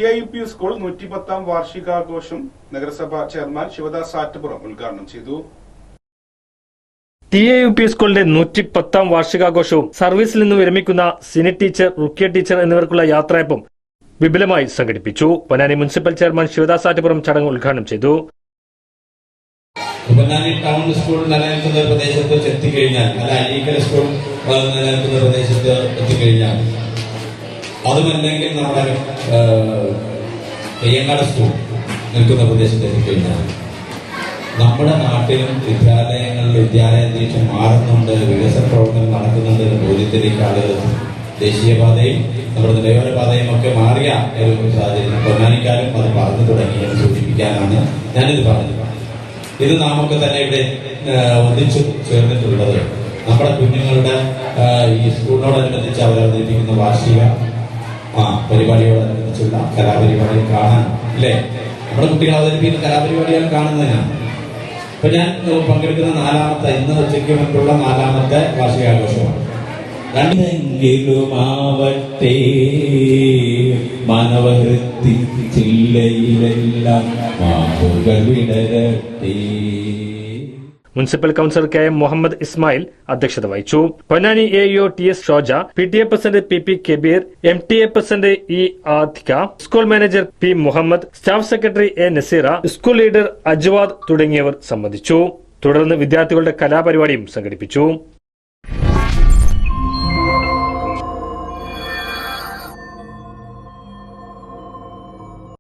TIUP school 110ാം വാർഷികാഘോഷം നഗരസഭാ chairman Sivadas Attupuram ഉദ്ഘാടനം ചെയ്തു. TIUP സ്കൂളിന്റെ 110ാം വാർഷികാഘോഷവും സർവീസിൽ നിന്ന് വിരമിക്കുന്ന സിനി ടീച്ചർ, റുക്കിയ ടീച്ചർ എന്നിവർക്കുള്ള യാത്രയപ്പും വിപുലമായി സംഘടിപ്പിച്ചു. പൊന്നാനി മുനിസിപ്പൽ ചെയർമാൻ ശിവദാസ് ആറ്റുപുറം ചടങ്ങ് ഉദ്ഘാടനം ചെയ്തു. പൊന്നാനി ടൗൺ സ്കൂൾ നിലനിൽക്കുന്ന പ്രദേശത്ത് എത്തിക്കഴിഞ്ഞാൽ, അല്ല അഴീക്കൽ സ്കൂൾ നിലനിൽക്കുന്ന പ്രദേശത്ത് എത്തിക്കഴിഞ്ഞാൽ, അതുമല്ലെങ്കിൽ നമ്മുടെ തെയ്യങ്ങാട് സ്കൂൾ നിൽക്കുന്ന പ്രദേശത്ത് എത്തിക്കഴിഞ്ഞാൽ നമ്മുടെ നാട്ടിലും വിദ്യാലയാന്തരീക്ഷം മാറുന്നുണ്ട്, വികസന പ്രവർത്തനം നടക്കുന്നുണ്ട് എന്ന ബോധ്യത്തിലേക്ക് ആളുകൾ ദേശീയപാതയും നമ്മുടെ നിലയോര പാതയും ഒക്കെ മാറിയ ഒരു സാഹചര്യം പൊന്നാനിക്കാരും അത് പറഞ്ഞു തുടങ്ങിയെന്ന് സൂചിപ്പിക്കാനാണ് ഞാനിത് പറഞ്ഞത്. ഇത് നാമൊക്കെ തന്നെ ഇവിടെ ഒന്നിച്ചു ചേർന്നിട്ടുള്ളത് നമ്മുടെ കുഞ്ഞുങ്ങളുടെ ഈ സ്കൂളിനോടനുബന്ധിച്ച് അവതരിപ്പിക്കുന്ന വാർഷിക പരിപാടിയോടനുബന്ധിച്ചുള്ള കലാപരിപാടികൾ കാണാൻ, അല്ലേ? നമ്മുടെ കുട്ടികൾ അവതരിപ്പിക്കുന്ന കലാപരിപാടികൾ കാണുന്നതിനാണ്. അപ്പൊ ഞാൻ പങ്കെടുക്കുന്ന ഇന്ന് ഉച്ചയ്ക്ക് മുൻപുള്ള 4ാമത്തെ വാർഷികാഘോഷമാണ്. െങ്കിലുമാവട്ടെ മാനവഹൃത്തി ജില്ലയിലെല്ലാം മാവുകൾ വിടരട്ടെ. Municipal councillor KM Muhammad Ismail അധ്യക്ഷത വഹിച്ചു. Ponnani AEO TS Shoja, PTA president PP Kabeer, MTA president E Athika, school manager P Muhammad, staff secretary A Naseera, school leader Ajwad തുടങ്ങിയവർ സംബന്ധിച്ചു. തുടർന്ന് വിദ്യാർത്ഥികളുടെ കലാപരിപാടിയും സംഘടിപ്പിച്ചു.